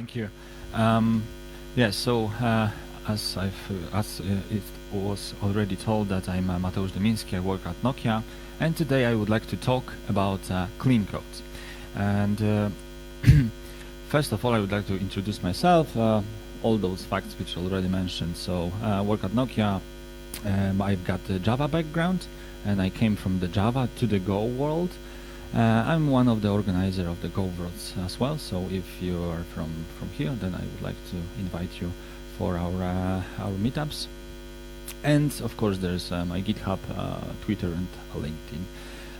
Thank you. As it was already told that I'm Mateusz Dymiński, I work at Nokia, and today I would like to talk about clean code. And first of all, I would like to introduce myself, all those facts which already mentioned. So I work at Nokia, I've got a Java background, and I came from the Java to the Go world. I'm one of the organizers of the Go worlds as well, so if you are from here, then I would like to invite you for our meetups. And of course there's my GitHub, Twitter and LinkedIn.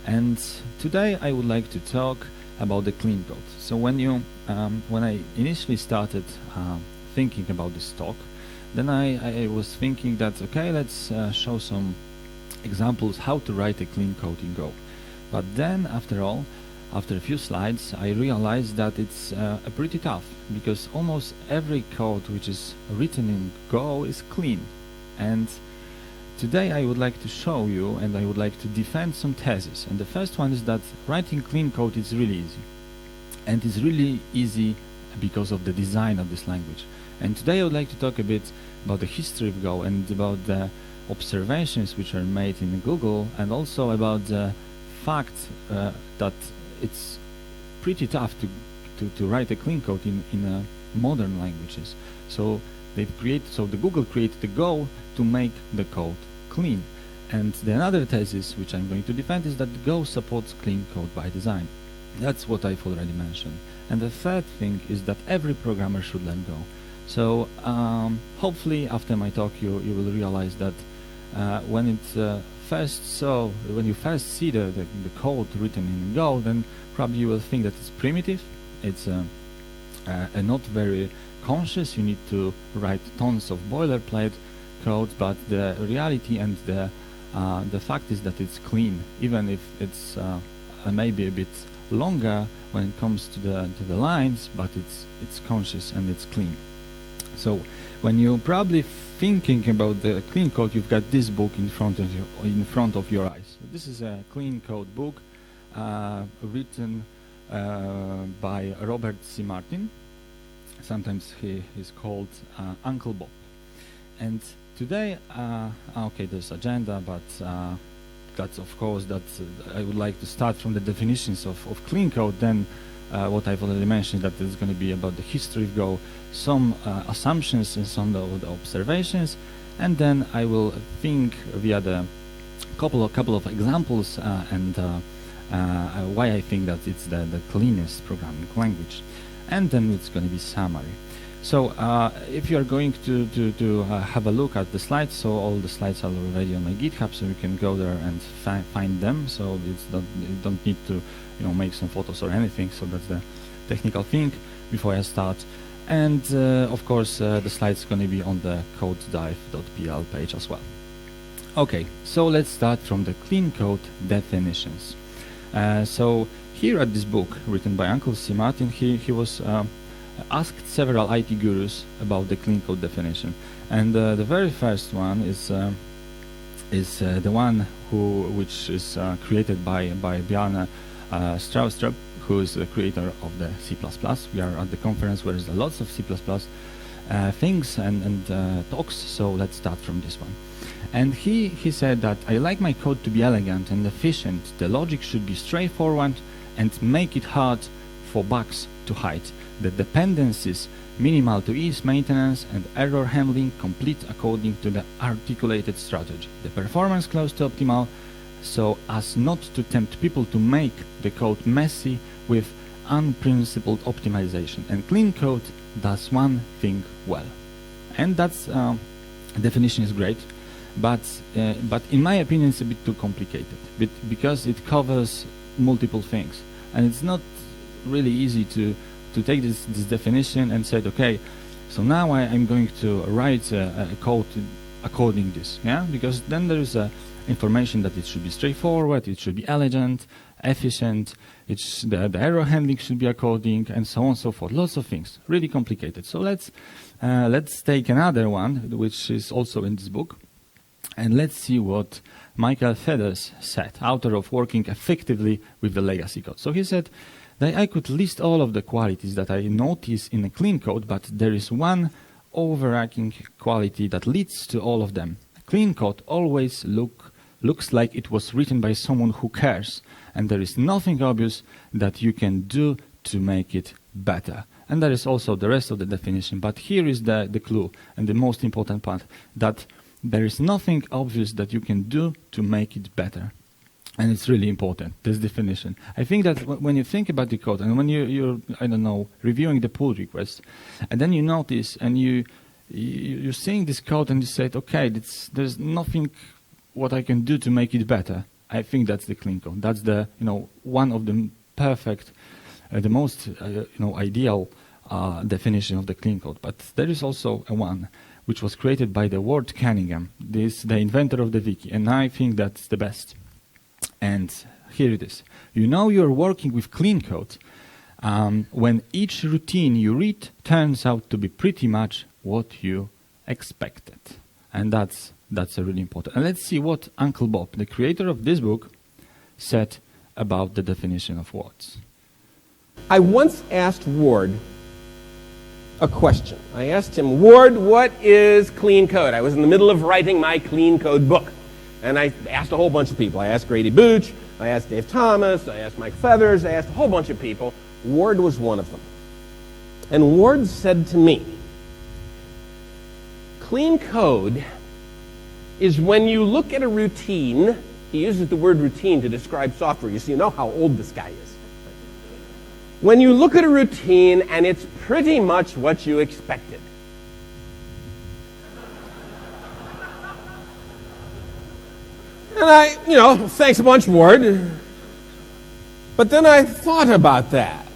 And today I would like to talk about the clean code. So when I initially started thinking about this talk, then I was thinking that, okay, let's show some examples how to write a clean code in Go. But then, after a few slides, I realized that it's pretty tough, because almost every code which is written in Go is clean. And today I would like to show you, and I would like to defend some theses. And the first one is that writing clean code is really easy. And it's really easy because of the design of this language. And today I would like to talk a bit about the history of Go and about the observations which are made in Google, and also about the fact that it's pretty tough to write a clean code in modern languages. So the Google created the Go to make the code clean. And the another thesis which I'm going to defend is that Go supports clean code by design. That's what I've already mentioned. And the third thing is that every programmer should learn Go. So hopefully after my talk you will realize that when you first see the code written in Go, then probably you will think that it's primitive, it's not very conscious, you need to write tons of boilerplate code, but the reality and the fact is that it's clean, even if it's maybe a bit longer when it comes to the lines, but it's conscious and it's clean. So when you're probably thinking about the clean code, you've got this book in front of your eyes. This is a clean code book written by Robert C. Martin. Sometimes he is called Uncle Bob. And today, okay, there's agenda, but that's of course I would like to start from the definitions of clean code. Then what I've already mentioned, that it's going to be about the history of Go, some assumptions and some of the observations, and then I will think via the couple of examples and why I think that it's the cleanest programming language, and then it's going to be summary. So if you are going to have a look at the slides, so all the slides are already on my GitHub, so you can go there and find them. So you don't need to make some photos or anything. So that's the technical thing before I start. And of course the slides going to be on the codedive.pl page as well. Okay, so let's start from the clean code definitions. So here at this book written by Uncle C. Martin, he was asked several IT gurus about the clean code definition, and the very first one is the one which is created by Bjarne Stroustrup, who is the creator of the C++. We are at the conference where there's lots of C++ things and talks, so let's start from this one. And he said that I like my code to be elegant and efficient. The logic should be straightforward and make it hard for bugs to hide. The dependencies minimal to ease maintenance and error handling complete according to the articulated strategy. The performance close to optimal, so as not to tempt people to make the code messy with unprincipled optimization. And clean code does one thing well. And that's definition is great, but in my opinion it's a bit too complicated, because it covers multiple things, and it's not really easy to take this definition and say, okay, so now I'm going to write a code according to this, yeah? Because then there is information that it should be straightforward, it should be elegant, efficient, the error handling should be according, and so on and so forth. Lots of things, really complicated. So let's take another one, which is also in this book, and let's see what Michael Feathers said, author of Working Effectively with the Legacy Code. So he said, I could list all of the qualities that I notice in a clean code, but there is one overarching quality that leads to all of them. Clean code always looks like it was written by someone who cares, and there is nothing obvious that you can do to make it better. And there is also the rest of the definition, but here is the clue and the most important part, that there is nothing obvious that you can do to make it better. And it's really important, this definition. I think that when you think about the code, and when you're I don't know, reviewing the pull request, and then you notice, and you're seeing this code, and you said, okay, there's nothing what I can do to make it better. I think that's the clean code. That's the one of the perfect, the most ideal definition of the clean code. But there is also a one which was created by the Ward Cunningham, the inventor of the wiki, and I think that's the best. And here it is. You're working with clean code when each routine you read turns out to be pretty much what you expected. And that's really important. And let's see what Uncle Bob, the creator of this book, said about the definition of words. I once asked Ward a question. I asked him, Ward, what is clean code? I was in the middle of writing my clean code book. And I asked a whole bunch of people. I asked Grady Booch, I asked Dave Thomas, I asked Mike Feathers, I asked a whole bunch of people. Ward was one of them. And Ward said to me, clean code is when you look at a routine. He uses the word routine to describe software. You know how old this guy is. When you look at a routine and it's pretty much what you expected. And I, thanks a bunch, Ward. But then I thought about that.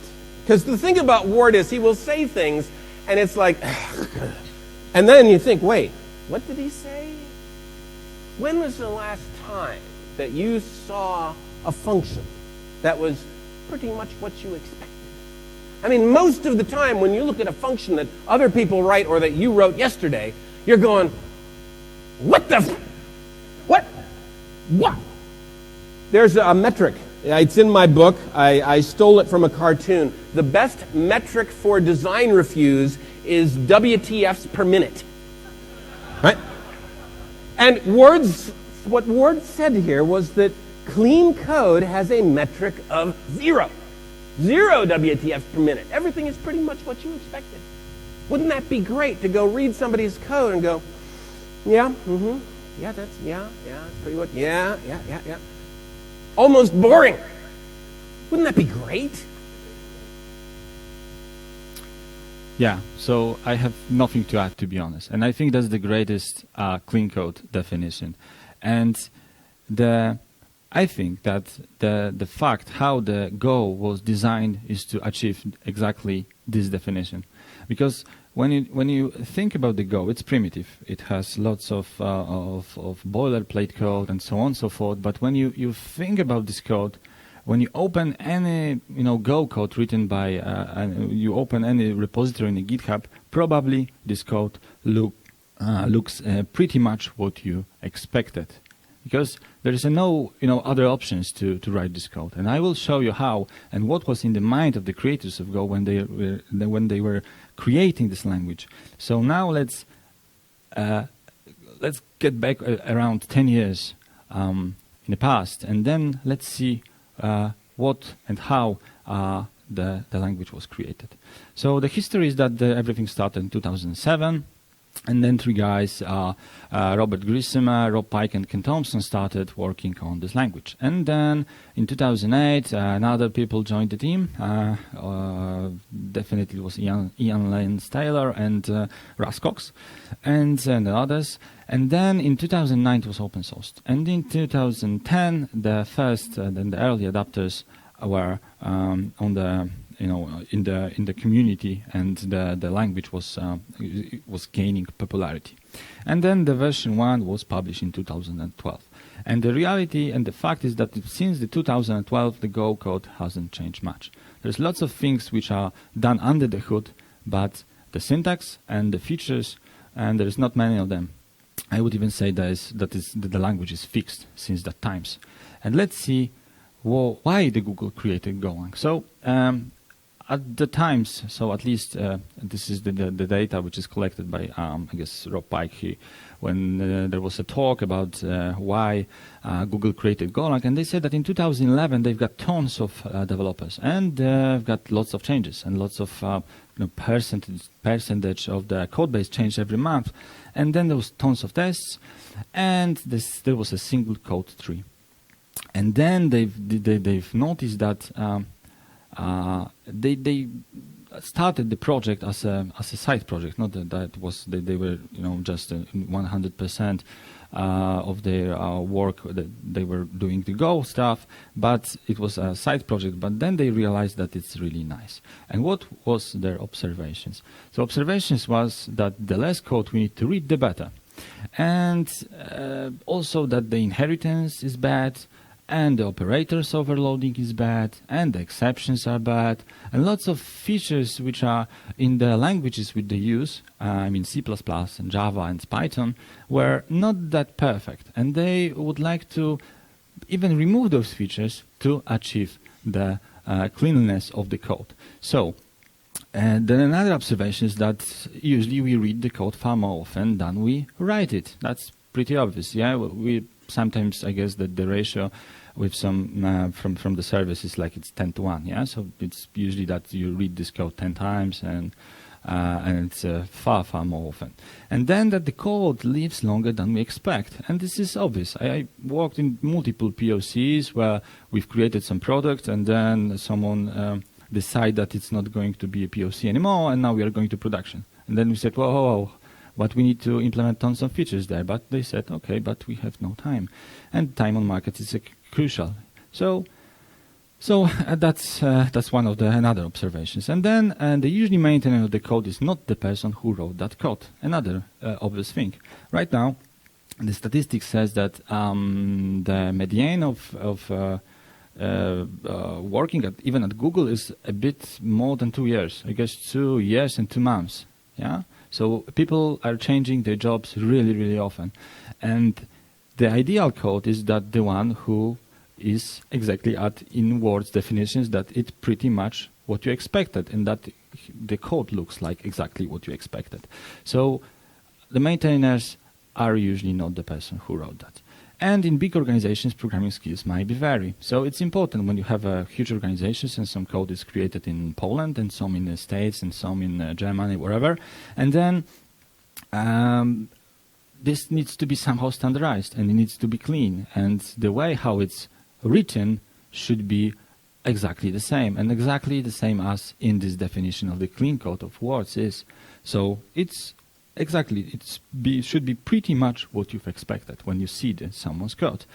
Because the thing about Ward is he will say things, and it's like, and then you think, wait, what did he say? When was the last time that you saw a function that was pretty much what you expected? I mean, most of the time when you look at a function that other people write or that you wrote yesterday, you're going, what the What? There's a metric. It's in my book. I stole it from a cartoon. The best metric for design reviews is WTFs per minute. Right? And what Ward said here was that clean code has a metric of 0. 0 WTFs per minute. Everything is pretty much what you expected. Wouldn't that be great to go read somebody's code and go, yeah, yeah, that's pretty much, yeah. Almost boring. Wouldn't that be great? Yeah, so I have nothing to add, to be honest. And I think that's the greatest clean code definition. And I think that the fact how the Go was designed is to achieve exactly this definition. Because when you think about the Go, it's primitive. It has lots of boilerplate code and so on and so forth. But when you think about this code, when you open any Go code written by you open any repository in the GitHub, probably this code looks pretty much what you expected, because there is no other options to write this code. And I will show you how and what was in the mind of the creators of Go when they were creating this language. So now let's get back around 10 years in the past, and then let's see what and how the language was created. So the history is that everything started in 2007. And then three guys, Robert Grissima, Rob Pike, and Ken Thompson, started working on this language. And then in 2008, another people joined the team. Definitely it was Ian Lance-Taylor and Russ Cox and others. And then in 2009 it was open sourced. And in 2010, the early adopters were on the in the community, and the language was gaining popularity. And then the version 1 was published in 2012. And the reality and the fact is that since the 2012, the Go code hasn't changed much. There's lots of things which are done under the hood, but the syntax and the features, and there's not many of them. I would even say that the language is fixed since that times. And let's see why the Google created Golang. So at the times, so at least this is the data which is collected by, I guess, Rob Pike here, when there was a talk about why Google created Golang, and they said that in 2011 they've got tons of developers, and they've got lots of changes and lots of percentage of the code base changed every month, and then there was tons of tests, and there was a single code tree, and then they've noticed that they started the project as a side project, not that they were just 100% of their work that they were doing the Go stuff, but it was a side project. But then they realized that it's really nice. And what was their observations? So observations was that the less code we need to read, the better, and also that the inheritance is bad, and the operators overloading is bad, and the exceptions are bad, and lots of features which are in the languages which they use, I mean C++ and Java and Python, were not that perfect, and they would like to even remove those features to achieve the cleanliness of the code. So then another observation is that usually we read the code far more often than we write it. That's pretty obvious, yeah? We sometimes, I guess, that the ratio with some from the service is like it's 10:1, yeah. So it's usually that you read this code 10 times, and it's far more often. And then that the code lives longer than we expect, and this is obvious. I worked in multiple POCs where we've created some product, and then someone decide that it's not going to be a POC anymore, and now we are going to production. And then we said, whoa. But we need to implement tons of features there. But they said, okay, but we have no time, and time on market is crucial. So that's one of the another observations. And then the usually maintainer of the code is not the person who wrote that code. Another obvious thing. Right now, the statistics says that the median of working even at Google is a bit more than 2 years. I guess 2 years and 2 months. Yeah. So people are changing their jobs really often, and the ideal code is that the one who is exactly in words definitions that it's pretty much what you expected, and that the code looks like exactly what you expected. So the maintainers are usually not the person who wrote that. And in big organizations, programming skills might vary. So it's important when you have huge organizations and some code is created in Poland and some in the States and some in Germany, wherever. And then this needs to be somehow standardized, and it needs to be clean. And the way how it's written should be exactly the same, and exactly the same as in this definition of the clean code of words is. So it's exactly, should be pretty much what you've expected when you see someone's code.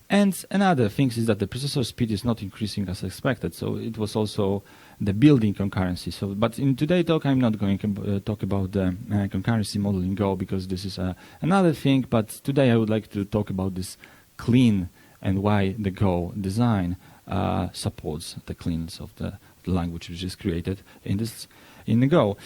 And another thing is that the processor speed is not increasing as expected. So it was also the building concurrency. So, but in today's talk, I'm not going to talk about the concurrency model in Go, because this is another thing. But today I would like to talk about this clean and why the Go design supports the cleanness of the language which is created in the Go.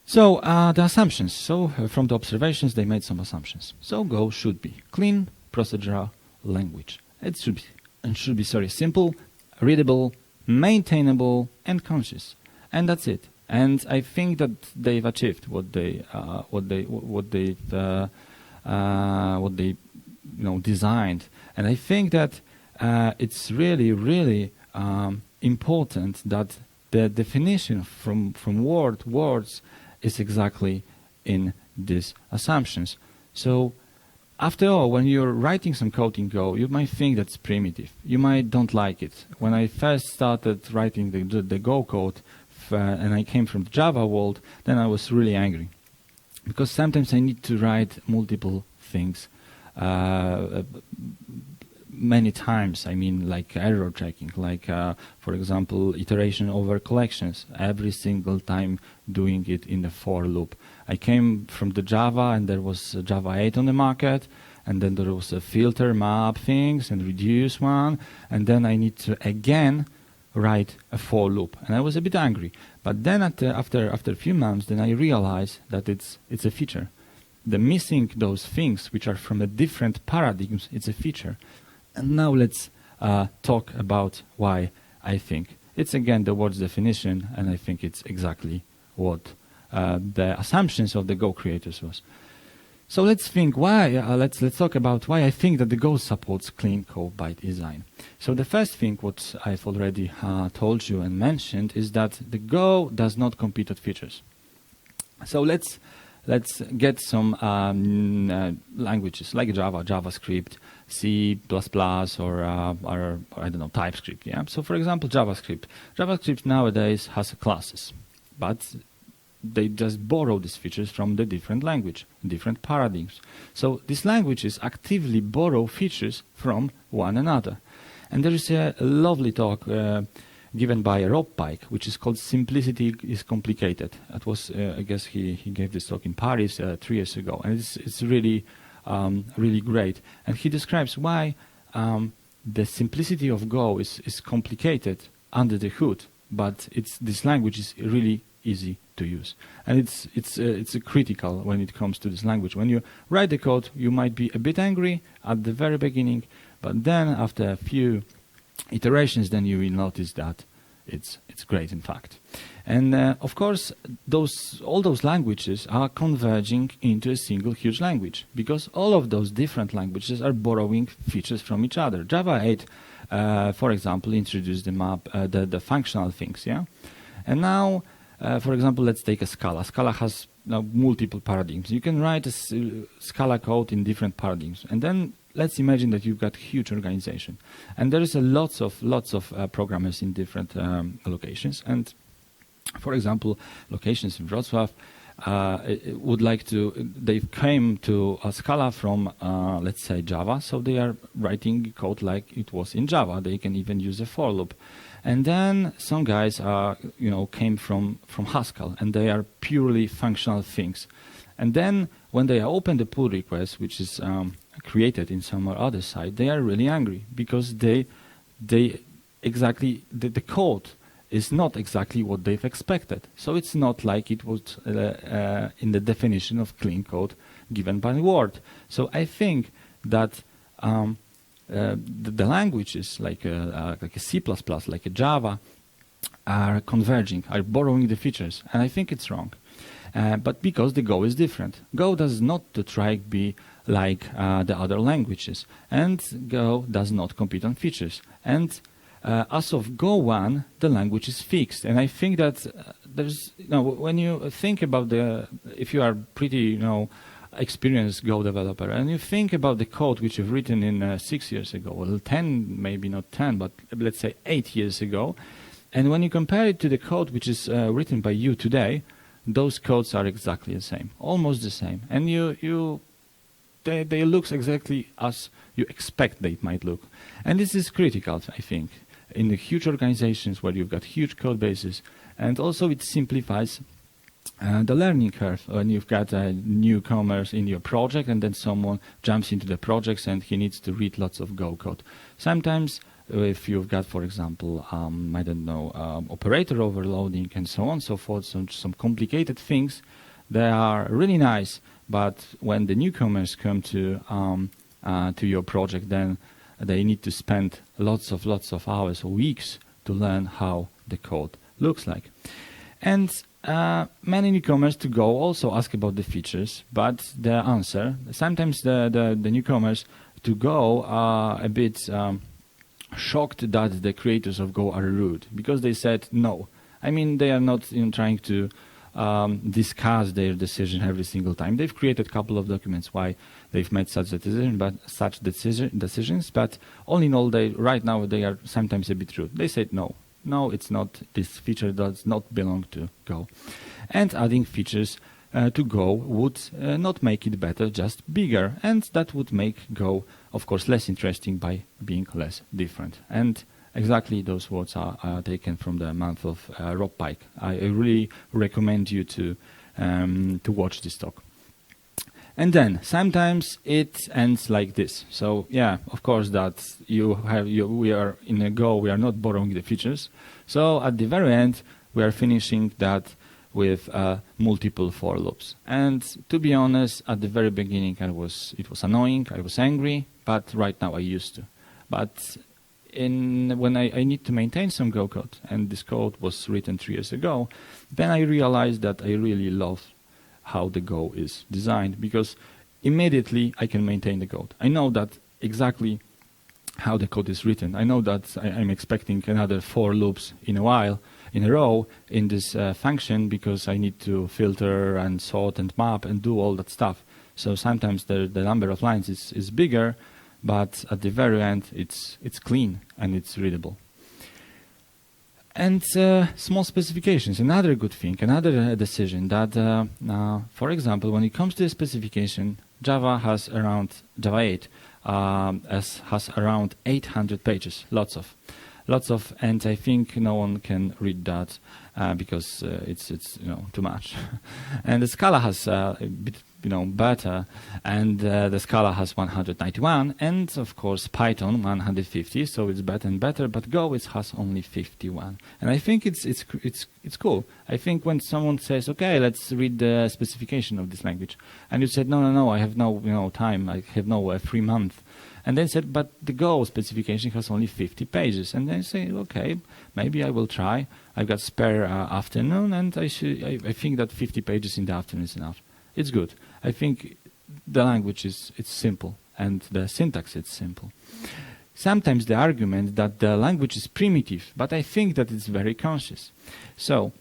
So the assumptions. So from the observations, they made some assumptions. So Go should be clean, procedural language. It should be simple, readable, maintainable, and conscious. And that's it. And I think that they've achieved what they designed. And I think that it's really important that the definition from words is exactly in these assumptions. So after all, when you're writing some code in Go, you might think that's primitive. You might don't like it. When I first started writing the Go code, and I came from the Java world, then I was really angry, because sometimes I need to write multiple things many times. I mean, like error checking, like for example, iteration over collections, every single time doing it in the for loop. I came from the Java, and there was Java 8 on the market, and then there was a filter map things and reduce one, and then I need to again write a for loop, and I was a bit angry. But then after a few months, then I realized that it's a feature. The missing those things which are from a different paradigms, it's a feature. And now let's talk about why I think. It's again the word's definition, and I think it's exactly what the assumptions of the Go creators was. So let's think why. Let's talk about why I think that the Go supports clean code by design. So the first thing, what I've already told you and mentioned, is that the Go does not compete on features. So let's get some languages like Java, JavaScript, C++, or I don't know, TypeScript. Yeah. So for example, JavaScript. JavaScript nowadays has classes, but they just borrow these features from the different language, different paradigms. So these languages actively borrow features from one another. And there is a lovely talk given by Rob Pike, which is called "Simplicity is Complicated." It was, I guess, he gave this talk in Paris 3 years ago, and it's really, really great. And he describes why the simplicity of Go is complicated under the hood, but this language is really easy to use, and it's critical when it comes to this language. When you write the code, you might be a bit angry at the very beginning, but then after a few iterations, then you will notice that it's great, in fact. And of course, all those languages are converging into a single huge language, because all of those different languages are borrowing features from each other. Java 8, for example, introduced the functional things, yeah. And now, for example, let's take a Scala. Scala has now multiple paradigms. You can write a Scala code in different paradigms, and then let's imagine that you've got huge organization, and there is lots of programmers in different locations. And for example, locations in Wrocław would like to. They came to Scala from let's say Java, so they are writing code like it was in Java. They can even use a for loop. And then some guys came from Haskell, and they are purely functional things. And then when they open the pull request, which is created in some other site, they are really angry because the code is not exactly what they've expected. So it's not like it was in the definition of clean code given by Word. So I think that the languages like a C++, like a Java, are converging, are borrowing the features, and I think it's wrong. But because the Go is different. Go does not try to be like the other languages, and Go does not compete on features. And as of Go 1, the language is fixed, and I think that there's, when you think about if you are pretty, experienced Go developer, and you think about the code which you've written in 6 years ago, well, 10, maybe not 10, but let's say 8 years ago, and when you compare it to the code which is written by you today, those codes are exactly the same, almost the same, and they look exactly as you expect they might look. And this is critical, I think, in the huge organizations where you've got huge code bases, and also it simplifies the learning curve when you've got newcomers in your project, and then someone jumps into the projects and he needs to read lots of Go code. Sometimes if you've got, for example, I don't know, operator overloading and so on and so forth, some complicated things, they are really nice, but when the newcomers come to your project, then they need to spend lots of hours or weeks to learn how the code looks like. And many newcomers to Go also ask about the features, but the answer, sometimes the newcomers to Go are a bit shocked that the creators of Go are rude, because they said no. I mean, they are not trying to discuss their decision every single time. They've created a couple of documents why they've made such decisions, but all in all, right now they are sometimes a bit rude. They said no, it's not. This feature does not belong to Go, and adding features to Go would not make it better, just bigger, and that would make Go, of course, less interesting by being less different. And exactly those words are taken from the mouth of Rob Pike. I really recommend you to watch this talk. And then sometimes it ends like this. So yeah, of course that we are in a Go, we are not borrowing the features. So at the very end, we are finishing that with multiple for loops. And to be honest, at the very beginning, it was annoying, I was angry, but right now I used to. But when I need to maintain some Go code, and this code was written 3 years ago, then I realized that I really love how the Go is designed, because immediately I can maintain the code. I know that exactly how the code is written. I know that I'm expecting another 4 loops in a row in this function, because I need to filter and sort and map and do all that stuff. So sometimes the number of lines is bigger, but at the very end it's clean and it's readable. And small specifications, another good thing, another decision that, for example, when it comes to the specification, Java 8 has around 800 pages, lots of, and I think no one can read that because it's too much. And the Scala has a bit better, and the Scala has 191, and of course Python 150, so it's better and better. But Go has only 51, and I think it's cool. I think when someone says, okay, let's read the specification of this language, and you said, no, I have no time, I have no 3 months. And then said, but the Go specification has only 50 pages. And then say, okay, maybe I will try. I've got spare afternoon, and I think that 50 pages in the afternoon is enough. It's good. I think the language it's simple, and the syntax is simple. Sometimes the argument that the language is primitive, but I think that it's very conscious. So,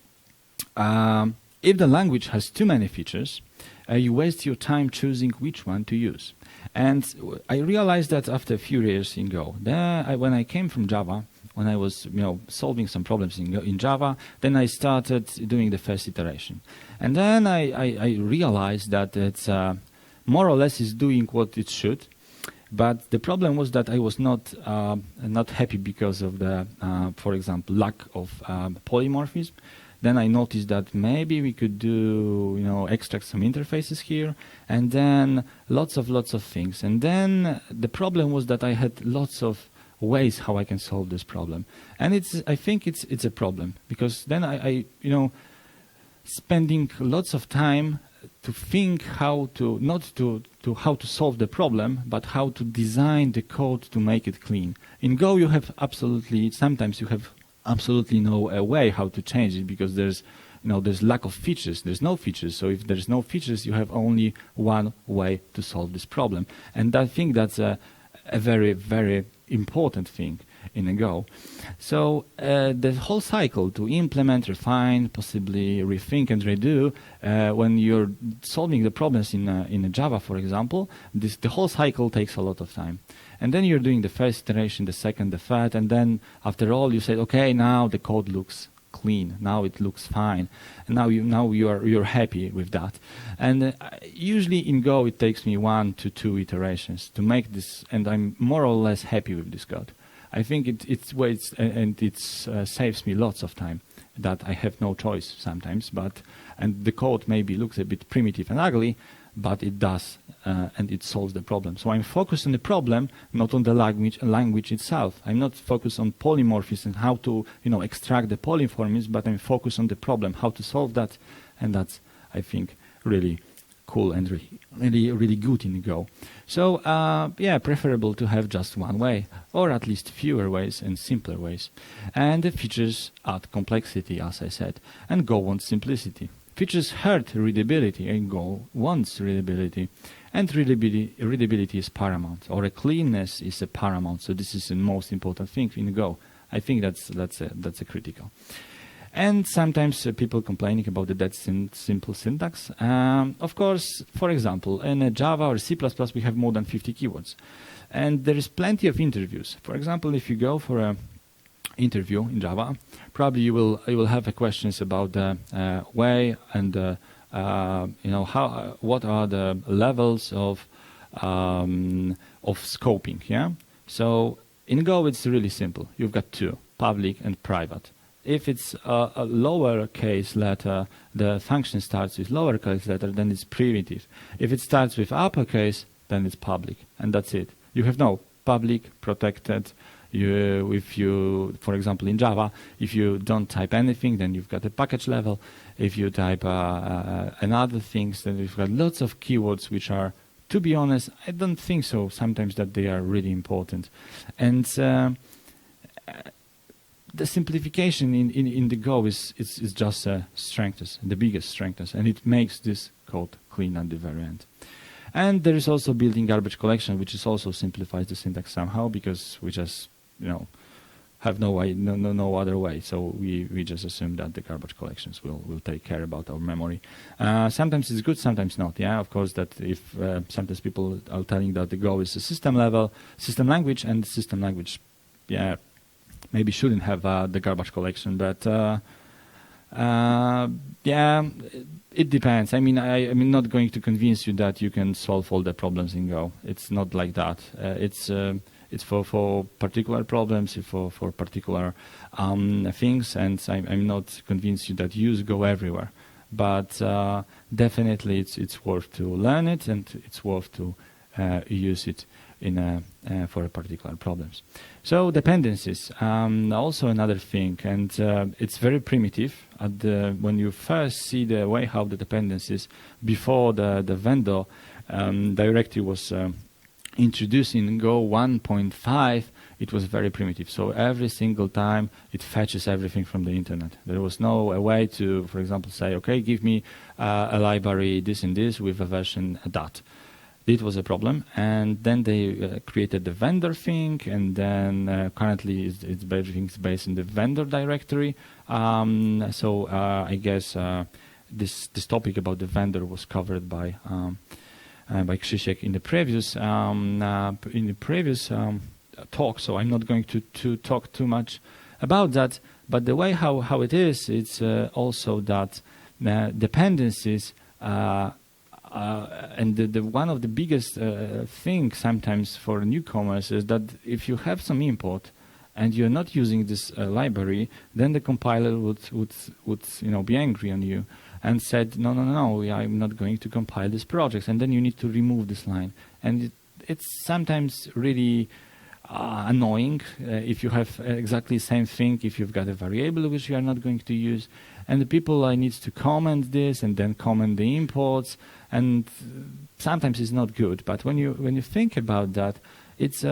if the language has too many features, you waste your time choosing which one to use. And I realized that after a few years in Go. When I came from Java, when I was solving some problems in Java, then I started doing the first iteration. And then I realized that it's more or less is doing what it should. But the problem was that I was not happy because of the, for example, lack of polymorphism. Then I noticed that maybe we could do, extract some interfaces here, and then lots of things. And then the problem was that I had lots of ways how I can solve this problem. And I think it's a problem, because then I spending lots of time to think how to, not to how to solve the problem, but how to design the code to make it clean. In Go you have sometimes you have absolutely no way how to change it, because there's lack of features. There's no features. So if there's no features, you have only one way to solve this problem. And I think that's a very, very important thing in a Go. So the whole cycle to implement, refine, possibly rethink and redo, when you're solving the problems in a Java, for example, the whole cycle takes a lot of time. And then you're doing the first iteration, the second, the third, and then after all you say, okay, now the code looks clean, now it looks fine, and now you're happy with that. And usually in Go it takes me 1 to 2 iterations to make this, and I'm more or less happy with this code. I think it saves me lots of time that I have no choice sometimes, and the code maybe looks a bit primitive and ugly, but it does, and it solves the problem. So I'm focused on the problem, not on the language itself. I'm not focused on polymorphism and how to, extract the polymorphisms, but I'm focused on the problem, how to solve that, and that's, I think, really cool and really good in Go. So, preferable to have just one way, or at least fewer ways and simpler ways. And the features add complexity, as I said, and Go wants simplicity. Features hurt readability, and Go wants readability. And readability is paramount, or a cleanness is a paramount. So this is the most important thing in Go. I think that's a critical. And sometimes people complaining about that simple syntax. Of course, for example, in a Java or C++, we have more than 50 keywords, and there is plenty of interviews. For example, if you go for a interview in Java, probably you will have questions about the way and what are the levels of scoping. Yeah. So in Go it's really simple. You've got 2, public and private. If it's a lowercase letter, the function starts with lowercase letter, then it's primitive. If it starts with uppercase, then it's public, and that's it. You have no public, protected. For example, in Java, if you don't type anything, then you've got a package level. If you type another things, then you've got lots of keywords which are, to be honest, I don't think so sometimes that they are really important. And the simplification in the Go is just strengths, the biggest strengths, and it makes this code clean at the very end. And there is also built-in garbage collection, which is also simplifies the syntax somehow, because we just have no other way. So we just assume that the garbage collections will take care about our memory. Sometimes it's good, sometimes not. Yeah, of course, that if sometimes people are telling that the Go is a system language, and system language, yeah, maybe shouldn't have the garbage collection, but yeah, it depends. I mean, I'm not going to convince you that you can solve all the problems in Go. It's not like that. It's for particular problems, for particular things, and I'm not convinced you that use Go everywhere. But definitely, it's worth to learn it, and it's worth to use it for particular problems. So dependencies, also another thing, and it's very primitive. When you first see the way how the dependencies before the vendor directive was introduced in Go 1.5, it was very primitive. So every single time it fetches everything from the internet. There was no way to, for example, say, okay, give me a library this and this with a version that. It was a problem, and then they created the vendor thing, and then currently everything's based in the vendor directory. So I guess this topic about the vendor was covered by Krzysiek in the previous talk. So I'm not going to talk too much about that. But the way how it is, it's also that dependencies. And the one of the biggest things sometimes for newcomers is that if you have some import and you're not using this library, then the compiler would be angry on you and said, no, I'm not going to compile this project, and then you need to remove this line. And it's sometimes really annoying if you have exactly the same thing, if you've got a variable which you are not going to use, and the people need to comment this and then comment the imports, and sometimes it's not good. But when you think about that, it's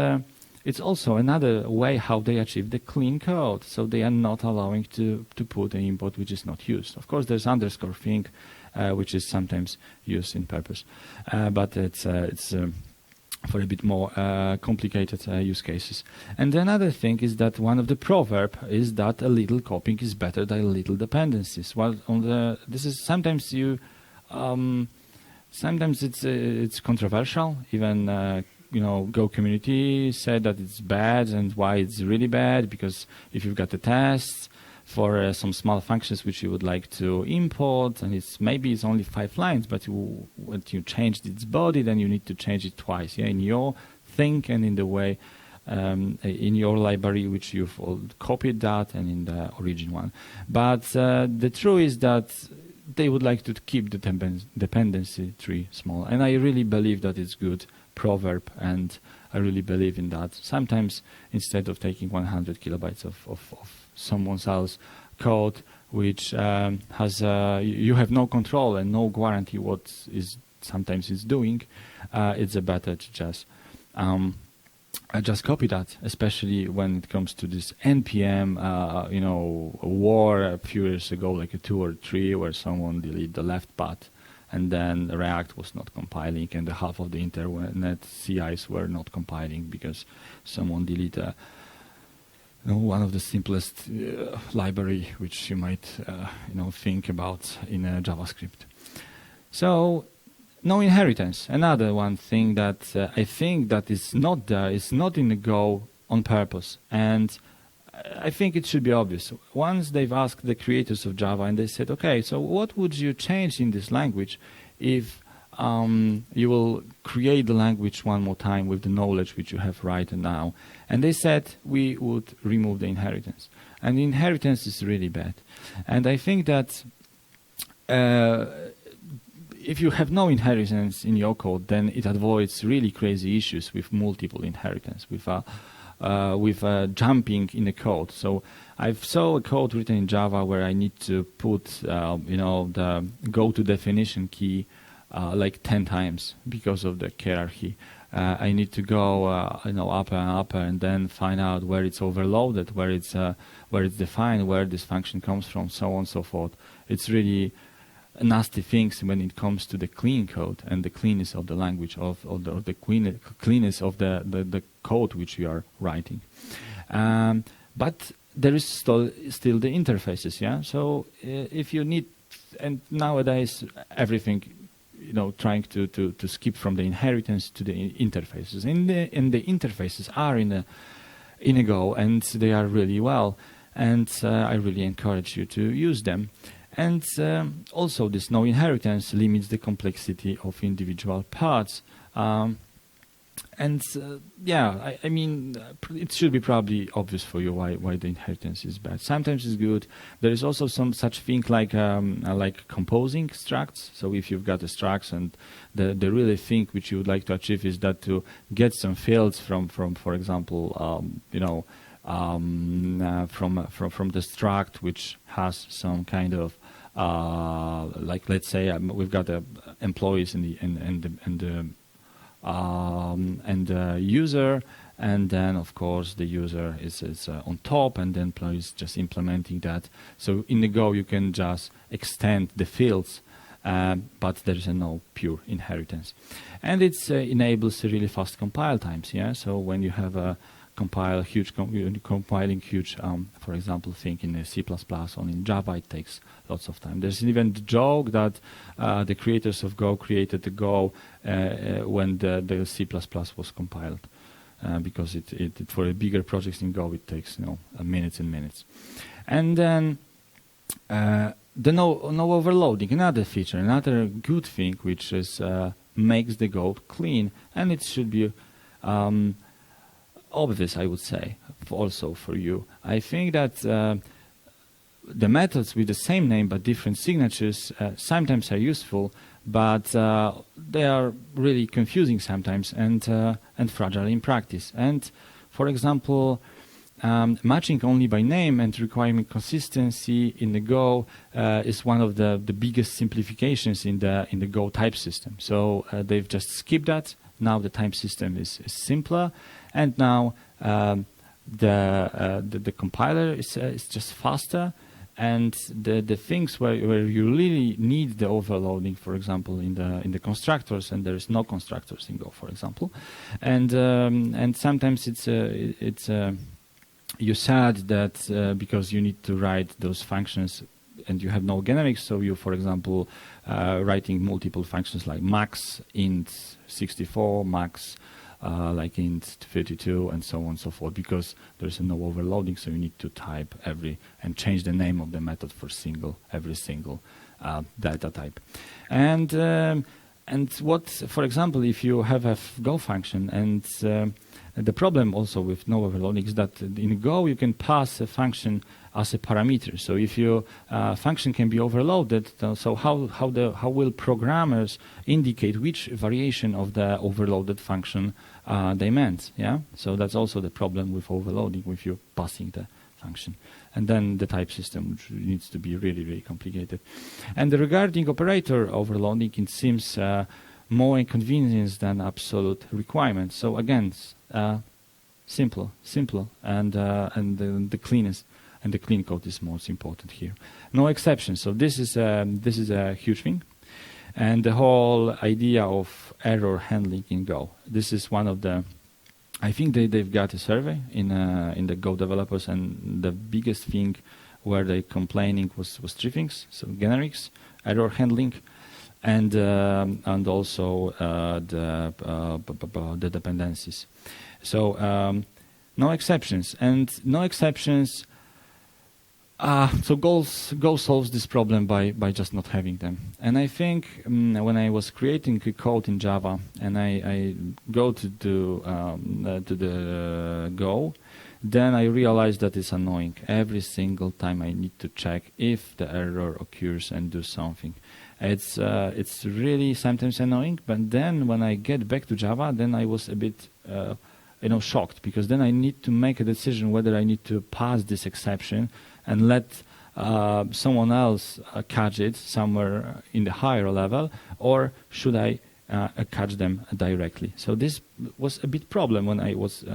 also another way how they achieve the clean code. So they are not allowing to put an import which is not used. Of course, there's underscore thing which is sometimes used in purpose, but it's for a bit more complicated use cases. And another thing is that one of the proverb is that a little copying is better than a little dependencies. Well, this is sometimes sometimes it's controversial. Even Go community said that it's bad, and why it's really bad, because if you've got the tests for some small functions which you would like to import, and maybe it's only 5 lines, but when you change its body, then you need to change it twice, in your thing and in the way in your library which you've copied that, and in the origin one. But the truth is that they would like to keep the dependency tree small, and I really believe that it's good proverb, and I really believe in that. Sometimes instead of taking 100 kilobytes of someone else's code, which has you have no control and no guarantee what is sometimes it's doing, it's better to just copy that, especially when it comes to this NPM war a few years ago, like 2 or 3, where someone deleted the left path, and then React was not compiling, and the half of the internet CIs were not compiling because someone deleted one of the simplest library which you might think about in JavaScript. So no inheritance. Another one thing that I think that is not there, is not in the Go on purpose, and I think it should be obvious. Once they've asked the creators of Java, and they said, okay, so what would you change in this language if you will create the language one more time with the knowledge which you have right now? And they said we would remove the inheritance. And the inheritance is really bad. And I think that if you have no inheritance in your code, then it avoids really crazy issues with multiple inheritance, with jumping in the code. So I saw a code written in Java where I need to put the go to definition key like 10 times because of the hierarchy I need to go upper and upper, and then find out where it's overloaded, where it's defined, where this function comes from, so on and so forth. It's really nasty things when it comes to the clean code and the cleanness of the language, of the cleanness of the code which you are writing. But there is still the interfaces, yeah. So if you need, and nowadays everything, trying to skip from the inheritance to the interfaces. And the interfaces are in a Go, and they are really well. And I really encourage you to use them. And also, this no inheritance limits the complexity of individual parts. I mean, it should be probably obvious for you why the inheritance is bad. Sometimes it's good. There is also some such thing like composing structs. So if you've got the structs, and the really thing which you would like to achieve is that to get some fields from for example, from the struct which has some kind of let's say we've got employees and the user, and then of course the user is on top, and the employee is just implementing that. So in the Go you can just extend the fields, but there is no pure inheritance, and it enables really fast compile times. Yeah, so when you have a compiling huge, for example, thing in C++ or in Java, it takes lots of time. There's even the joke that the creators of Go created the Go when the C++ was compiled, because it for a bigger projects in Go it takes minutes and minutes. And then the no overloading, another feature, another good thing which is makes the Go clean, and it should be obvious, I would say, also for you. I think that the methods with the same name but different signatures sometimes are useful, but they are really confusing sometimes and fragile in practice. And for example, matching only by name and requiring consistency in the Go is one of the biggest simplifications in the Go type system. So they've just skipped that. Now the type system is simpler, and now the compiler is just faster, and the things where you really need the overloading, for example, in the constructors, and there is no constructors in Go, for example, and sometimes it's you're sad that because you need to write those functions and you have no generics, so you, for example, writing multiple functions like max int 64, max like int 32, and so on and so forth, because there's no overloading, so you need to type and change the name of the method for every single data type. And what, for example, if you have a Go function, and the problem also with no overloading is that in Go you can pass a function as a parameter. So if your function can be overloaded, so how will programmers indicate which variation of the overloaded function they meant? Yeah. So that's also the problem with overloading, with you passing the function, and then the type system, which needs to be really, really complicated. And regarding operator overloading, it seems more inconvenience than absolute requirement. So again, simple, and the cleanest. And the clean code is most important here. No exceptions. So this is a huge thing, and the whole idea of error handling in Go. This is one of the. I think they've got a survey in the Go developers, and the biggest thing where they complaining was three things. So generics, error handling, and also the dependencies. So no exceptions, and no exceptions. So Go solves this problem by just not having them. And I think when I was creating a code in Java, and I go to the Go, then I realized that it's annoying. Every single time I need to check if the error occurs and do something. It's really sometimes annoying. But then when I get back to Java, then I was a bit shocked, because then I need to make a decision whether I need to pass this exception and let someone else catch it somewhere in the higher level, or should I catch them directly. So this was a bit problem when I was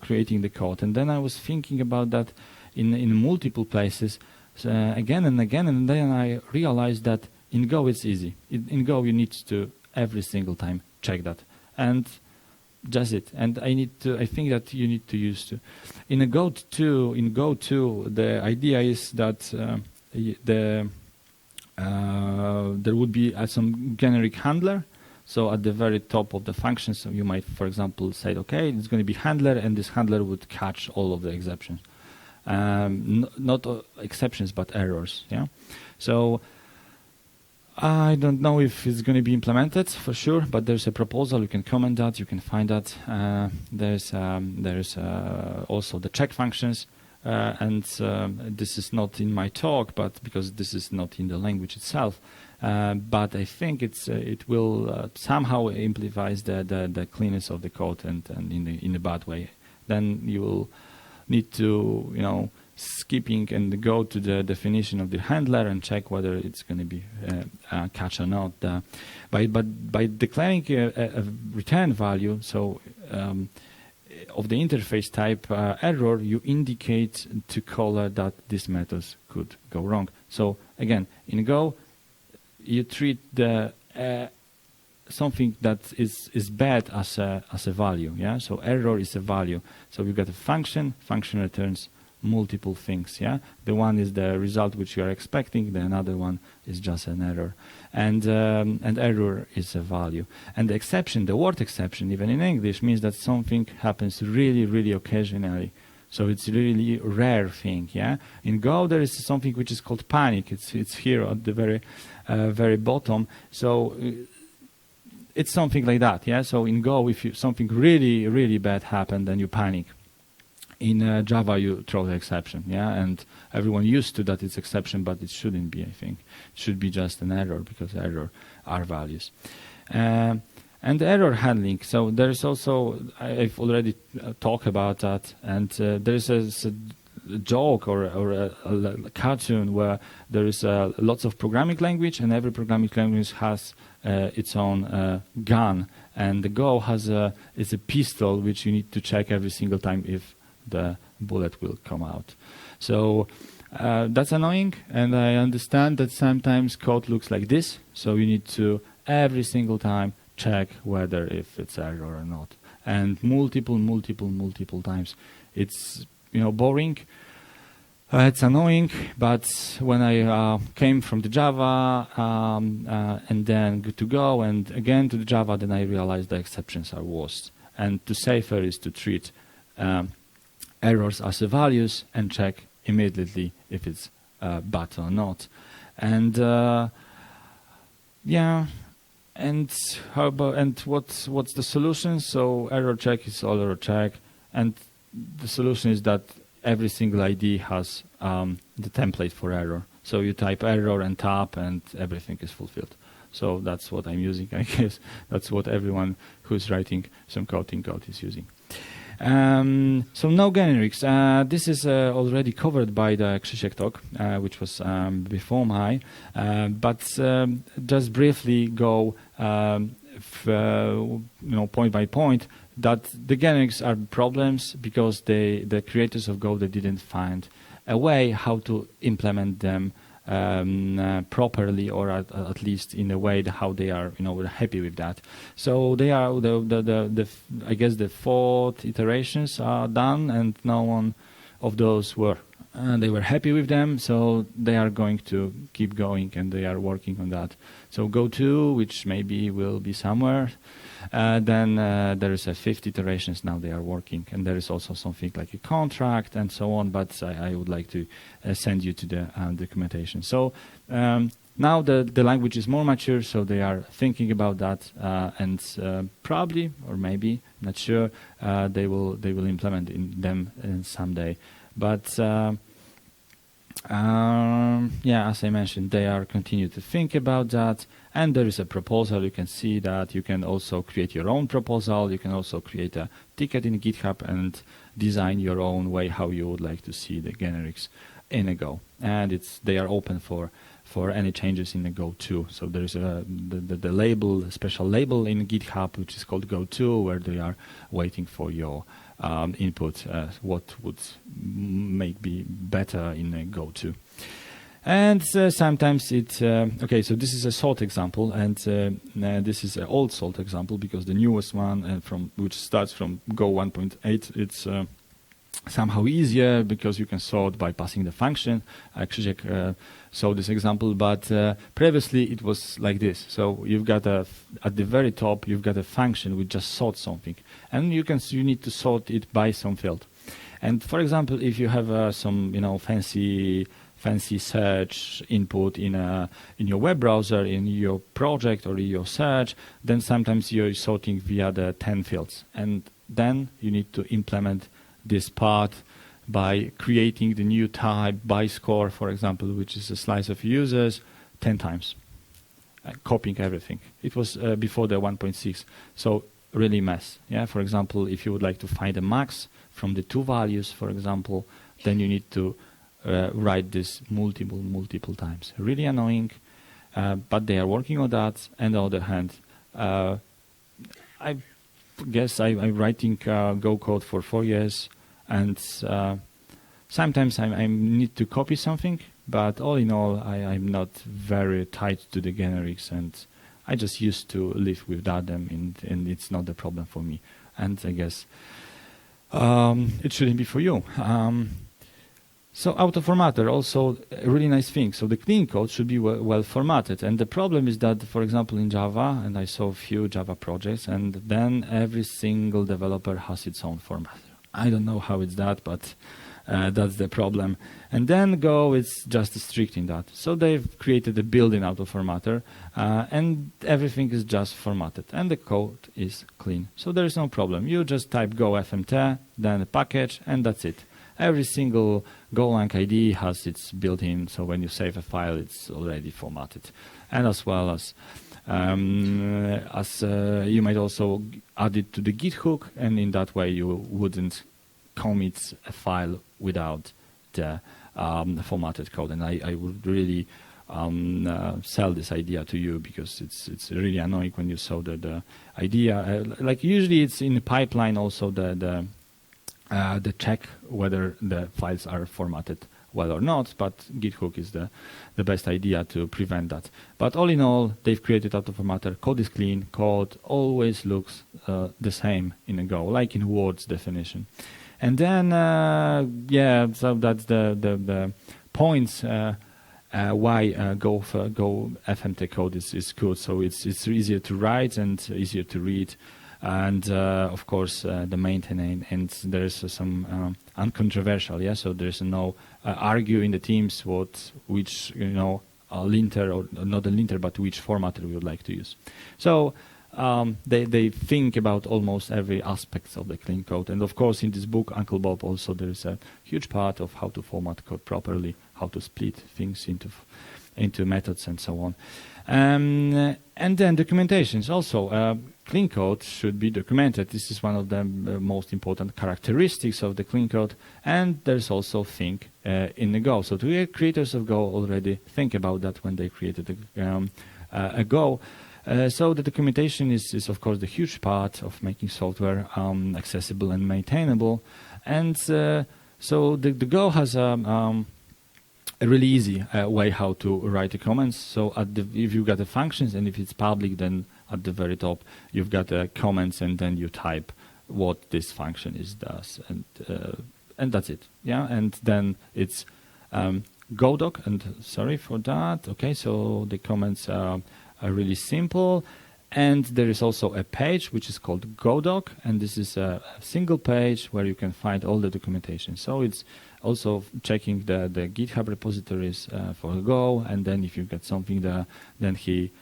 creating the code, and then I was thinking about that in multiple places again and again, and then I realized that in Go it's easy. In Go you need to every single time check that, and just it. And I think that you need to use to. In Go 2, the idea is that there would be some generic handler. So at the very top of the function, so you might, for example, say, okay, it's going to be handler, and this handler would catch all of the exceptions. Not exceptions, but errors. Yeah. So I don't know if it's going to be implemented for sure, but there's a proposal. You can comment that. You can find that. There's also the check functions, and this is not in my talk, but because this is not in the language itself. But I think it will somehow implies the cleanness of the code and in a bad way. Then you will need to skipping and go to the definition of the handler and check whether it's going to be catch or not. By declaring a return value, so of the interface type error, you indicate to caller that this method could go wrong. So again, in Go, you treat the something that is bad as a value. Yeah. So error is a value. So you got a function. Function returns multiple things. Yeah. The one is the result which you are expecting. The another one is just an error. And error is a value. And the exception, the word exception, even in English, means that something happens really, really occasionally. So it's really rare thing. Yeah. In Go there is something which is called panic. It's here at the very bottom. So it's something like that. Yeah. So in Go, if something really, really bad happened, then you panic. In Java, you throw the exception. Yeah. And everyone used to that it's exception, but it shouldn't be. I think it should be just an error because error are values. And error handling. So there is also, I've already talked about that, and there is a joke or a cartoon where there is lots of programming language, and every programming language has its own gun, and the Go is a pistol which you need to check every single time if the bullet will come out. So that's annoying, and I understand that sometimes code looks like this, so you need to every single time check whether if it's error or not, and multiple times. It's boring. It's annoying, but when I came from the Java and then to Go and again to the Java, then I realized the exceptions are worse. And to safer is to treat errors as values and check immediately if it's bad or not. And yeah. And how about what's the solution? So error check is all error check, and the solution is that every single ID has the template for error. So you type error and tap, and everything is fulfilled. So that's what I'm using. I guess that's what everyone who's writing some code in Go is using. So no generics. This is already covered by the Krzysiek talk, which was before my. But just briefly go point by point that the generics are problems because the creators of Go, they didn't find a way how to implement them properly, or at least in a way how they are happy with that. So they are I guess the 4 iterations are done, and no one of those were they were happy with them, so they are going to keep going, and they are working on that. So Go 2, which maybe will be somewhere, then there is a 5th iterations now they are working, and there is also something like a contract and so on, but I would like to send you to the documentation. So now the language is more mature, so they are thinking about that, and probably, or maybe, not sure, they will implement them someday. But yeah, as I mentioned, they are continue to think about that, and there is a proposal. You can see that you can also create your own proposal. You can also create a ticket in GitHub and design your own way how you would like to see the generics in a Go, and they are open for any changes in the Go 2. So there's the label, a special label in GitHub, which is called Go 2, where they are waiting for your input, what would be better in a Go 2. And sometimes it, okay, so this is a salt example, and this is an old salt example, because the newest one, which starts from Go 1.8, it's somehow easier because you can sort by passing the function. Krzysiek saw this example, but previously it was like this. So you've got at the very top, you've got a function which just sorts something, and you need to sort it by some field. And for example, if you have some fancy search input in your web browser, in your project or in your search, then sometimes you're sorting via the 10 fields, and then you need to implement this part by creating the new type by score, for example, which is a slice of users 10 times, copying everything. It was before the 1.6, so really mess. Yeah, for example, if you would like to find a max from the 2 values, for example, then you need to write this multiple times. Really annoying, but they are working on that. And on the other hand, I guess I'm writing Go code for 4 years, and sometimes I need to copy something, but all in all, I'm not very tied to the generics, and I just used to live without them, and it's not a problem for me. And I guess it shouldn't be for you. So auto-formatter, also a really nice thing. So the clean code should be well formatted. And the problem is that, for example, in Java, and I saw a few Java projects, and then every single developer has its own format. I don't know how it's that, but that's the problem. And then Go is just strict in that. So they've created a built-in auto-formatter, and everything is just formatted. And the code is clean. So there is no problem. You just type go fmt, then a package, and that's it. Every single Golang ID has its built-in, so when you save a file, it's already formatted. And as well as you might also add it to the Git hook, and in that way you wouldn't commit a file without the formatted code. And I would really sell this idea to you, because it's really annoying when you saw the idea. Like usually it's in the pipeline also the check whether the files are formatted well or not, but Git hook is the best idea to prevent that. But all in all, they've created auto-formatter. Code is clean. Code always looks the same in a Go, like in Word's definition. And then, so that's the points why Go FMT code is good. So it's easier to write and easier to read. And of course the maintenance, and there's some uncontroversial, so there's no argue in the teams which linter, or not a linter, but which formatter we would like to use. So they think about almost every aspect of the clean code. And of course in this book Uncle Bob also there is a huge part of how to format code properly, how to split things into methods and so on. And then documentations also. Clean code should be documented. This is one of the most important characteristics of the clean code. And there's also think in the Go. So the creators of Go already think about that when they created a Go. So the documentation is of course the huge part of making software accessible and maintainable. And so the Go has a really easy way how to write the comments. So if you've got the functions, and if it's public, then at the very top you've got the comments, and then you type what this function does, and that's it. And then it's Godoc, and sorry for that. Okay, so the comments are really simple. And there is also a page which is called Godoc, and this is a single page where you can find all the documentation. So it's also checking the GitHub repositories for Go, and then if you get something there, then he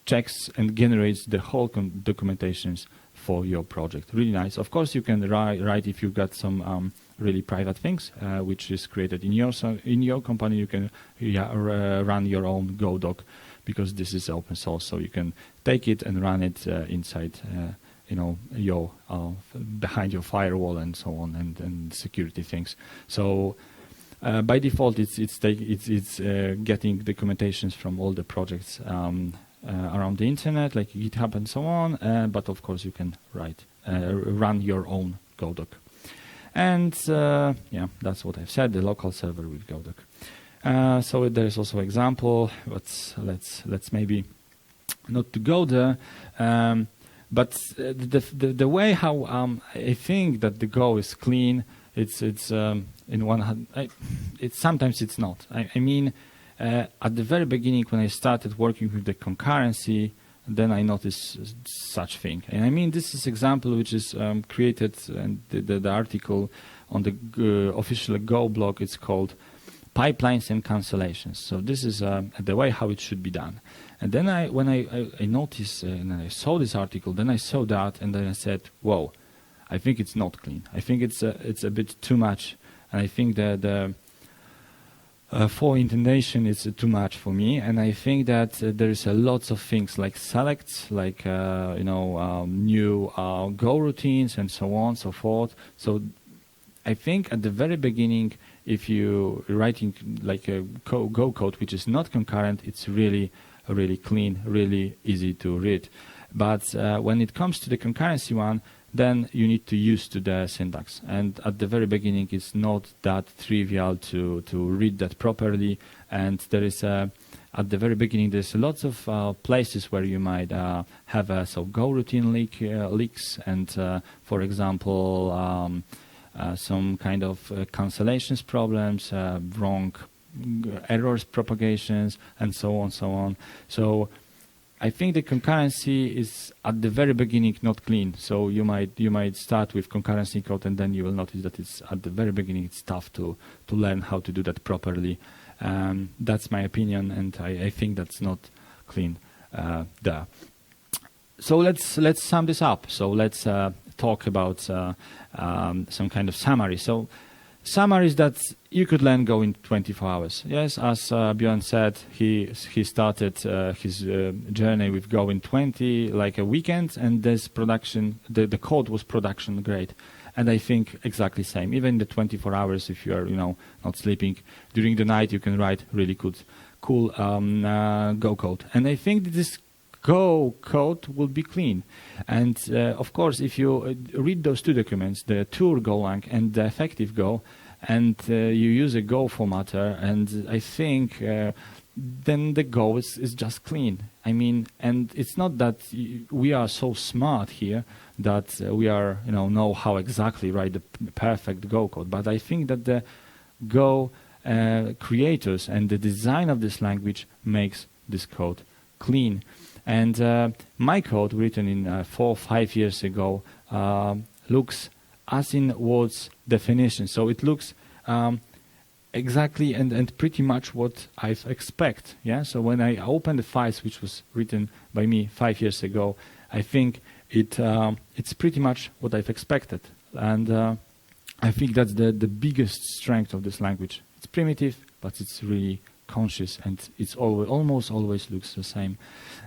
checks and generates the whole documentations for your project. Really nice. Of course, you can write if you've got some really private things, which is created in your company. You can run your own Godoc, because this is open source, so you can take it and run it inside, your behind your firewall and so on, and security things. So by default, it's getting documentations from all the projects around the internet, like GitHub and so on. But of course, you can run your own Godoc. And yeah, that's what I've said. The local server with Godoc. So there's also example. But let's maybe not to go there. But the way how I think that the Go is clean, it's in one hand. Sometimes it's not. I mean, at the very beginning when I started working with the concurrency, then I noticed such thing. And I mean, this is example which is created, and the article on the official Go blog. It's called Pipelines and Cancellations. So this is the way how it should be done. And then when I noticed and I saw this article, then I saw that, and then I said, "Whoa, I think it's not clean. I think it's a bit too much, and I think that the for indentation is too much for me." And I think that there is a lots of things like selects, like new Go routines and so on, so forth. So I think at the very beginning, if you writing like a Go code which is not concurrent, it's really clean, really easy to read. But when it comes to the concurrency one, then you need to use to the syntax. And at the very beginning, it's not that trivial to read that properly. And there is at the very beginning, there's lots of places where you might have so Go routine leaks, and for example, some kind of cancellations problems, wrong errors propagations, and so on, so on. So I think the concurrency is at the very beginning not clean. So you might start with concurrency code, and then you will notice that it's at the very beginning it's tough to learn how to do that properly. That's my opinion, and I think that's not clean there. So let's sum this up. So let's talk about some kind of summary. So summary is that you could learn Go in 24 hours. Yes, as Björn said, he started his journey with Go in 20, like a weekend, and this production, the code was production grade. And I think exactly same. Even the 24 hours, if you are not sleeping during the night, you can write really cool Go code. And I think that this Go code will be clean. And of course, if you read those two documents, the tour Golang and the effective Go, and you use a Go formatter, and I think then the Go is just clean. I mean, and it's not that we are so smart here that we are know how exactly write the perfect Go code, but I think that the Go creators and the design of this language makes this code clean. And my code, written in 4 or 5 years ago, looks as in words definition. So it looks exactly and pretty much what I expect. Yeah. So when I open the files, which was written by me 5 years ago, I think it's pretty much what I've expected. And I think that's the biggest strength of this language. It's primitive, but it's really conscious, and it's almost always looks the same.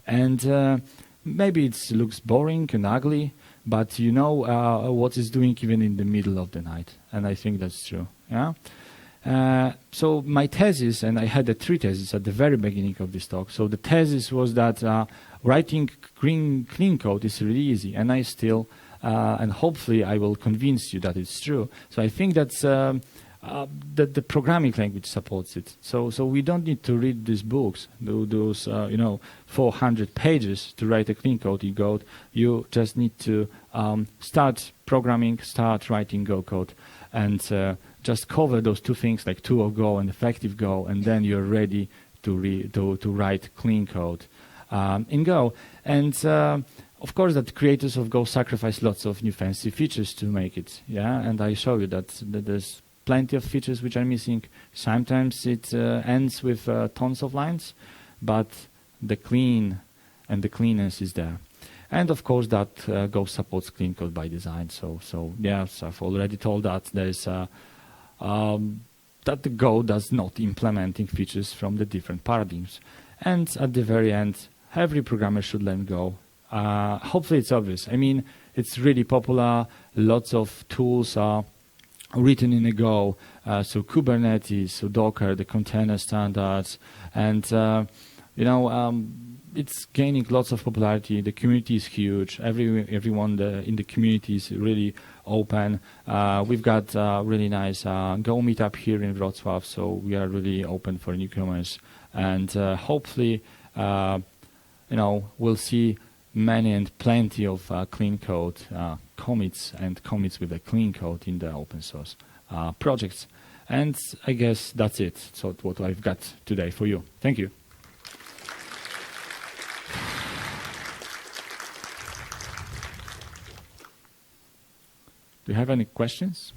And maybe it looks boring and ugly, but you know what it's doing even in the middle of the night, and I think that's true. Yeah. So my thesis, and I had 3 theses at the very beginning of this talk. So the thesis was that writing clean code is really easy, and I still, and hopefully I will convince you that it's true. So I think that's the programming language supports it. So we don't need to read these books, those 400 pages to write a clean code. You just need to start programming, start writing Go code, and just cover those 2 things like tour Go and effective Go, and then you're ready to write clean code in Go. And of course, that creators of Go sacrifice lots of new fancy features to make it. Yeah, and I show you that there's plenty of features which are missing. Sometimes it ends with tons of lines, but the clean and the cleanness is there. And of course, that Go supports clean code by design. So yes, I've already told that there's that the Go does not implementing features from the different paradigms. And at the very end, every programmer should learn Go. Hopefully, it's obvious. I mean, it's really popular. Lots of tools are written in a Go, so Kubernetes, so Docker, the container standards, and it's gaining lots of popularity. The community is huge. Everyone in the community is really open. We've got really nice Go meetup here in Wrocław, so we are really open for newcomers, and hopefully, we'll see many and plenty of clean code commits and commits with a clean code in the open source projects. And I guess that's it. So what I've got today for you. Thank you. Do you have any questions?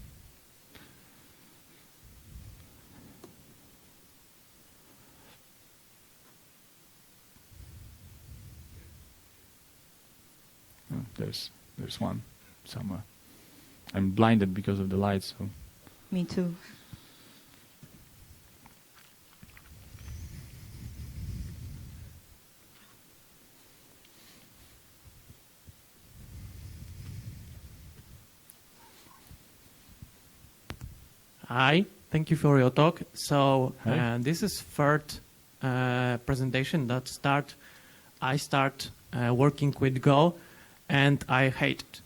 Oh, there's one somewhere. I'm blinded because of the lights. So. Me too. Hi, thank you for your talk. So Hi. this is third presentation that I start working with Go, and I hate it.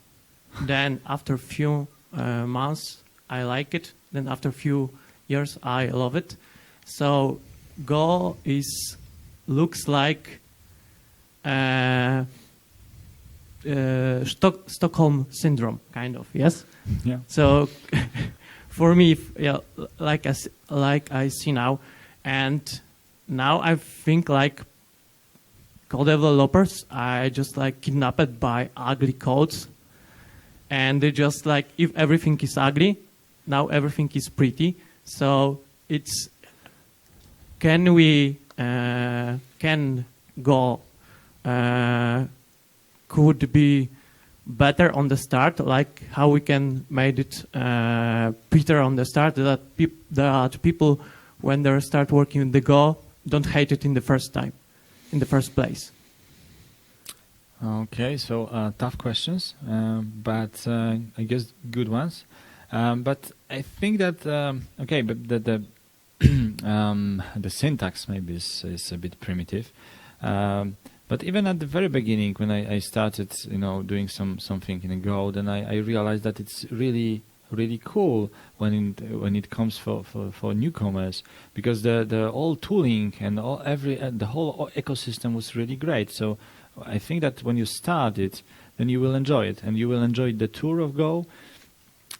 Then after a few months, I like it. Then after a few years, I love it. So Go looks like Stockholm syndrome, kind of. Yes. Yeah. So for me, like I see now, and now I think like code developers are just like kidnapped by ugly codes, and they just like if everything is ugly, now everything is pretty. So can Go could be better on the start, like how we can make it better on the start, that people when they start working with the Go don't hate it in the first place. Okay, so tough questions, but I guess good ones. But I think that but the the syntax maybe is a bit primitive. But even at the very beginning, when I started, doing something in Go, then I realized that it's really cool when it comes for newcomers, because the all tooling and the whole ecosystem was really great. So I think that when you start it, then you will enjoy it, and you will enjoy the tour of Go.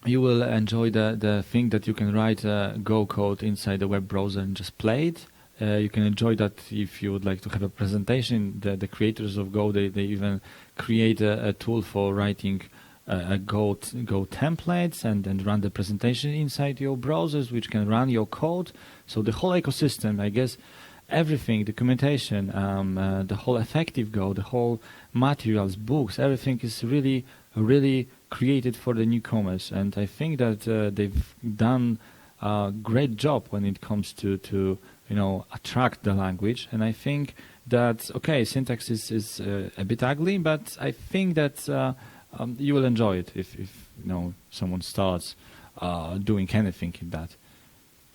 You will enjoy the thing that you can write Go code inside the web browser and just play it. You can enjoy that if you would like to have a presentation. The creators of Go, they even create a tool for writing Go templates and run the presentation inside your browsers, which can run your code. So the whole ecosystem, I guess, everything, documentation, the whole effective Go, the whole materials, books, everything is really created for the newcomers. And I think that they've done a great job when it comes to attract the language. And I think that, syntax is a bit ugly, but I think that you will enjoy it if someone starts doing anything in that,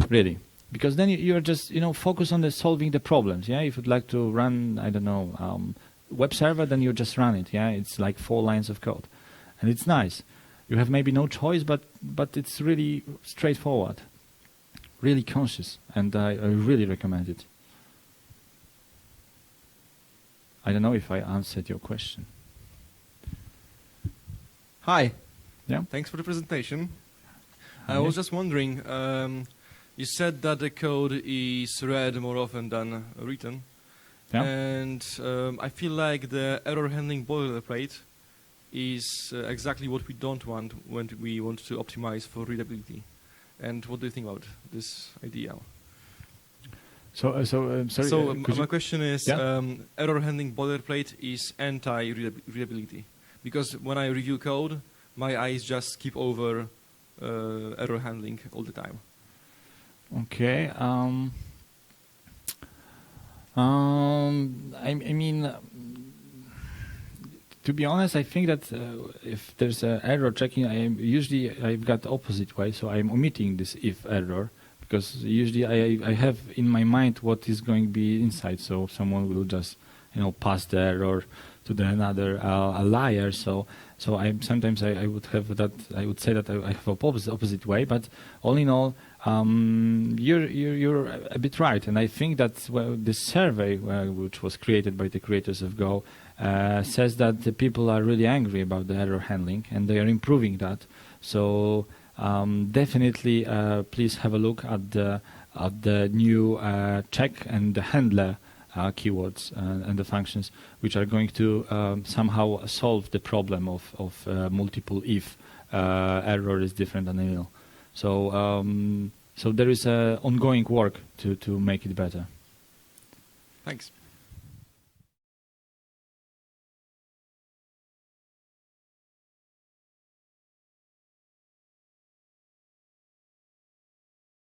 really. Because then you're just, focus on solving the problems, yeah? If you'd like to run, I don't know, web server, then you just run it, yeah? It's like 4 lines of code. And it's nice. You have maybe no choice, but it's really straightforward. Really conscious, and I really recommend it. I don't know if I answered your question. Hi. Yeah. Thanks for the presentation. I was just wondering, you said that the code is read more often than written. Yeah. And I feel like the error handling boilerplate is exactly what we don't want when we want to optimize for readability. And what do you think about this idea? Sorry. So my question is, Yeah? error handling boilerplate is anti-readability. Because when I review code, my eyes just skip over error handling all the time. Okay. I mean, To be honest, I think that if there's an error checking, I've got the opposite way, so I'm omitting this if error, because usually I have in my mind what is going to be inside, so someone will just pass the error to the another a liar. So I sometimes I would have that, I would say that I have opposite way, but all in all, you're a bit right, and I think that this survey which was created by the creators of Go says that the people are really angry about the error handling, and they are improving that. So definitely, please have a look at the new check and the handler keywords and the functions, which are going to somehow solve the problem of multiple if error is different than nil. So there is ongoing work to make it better. Thanks.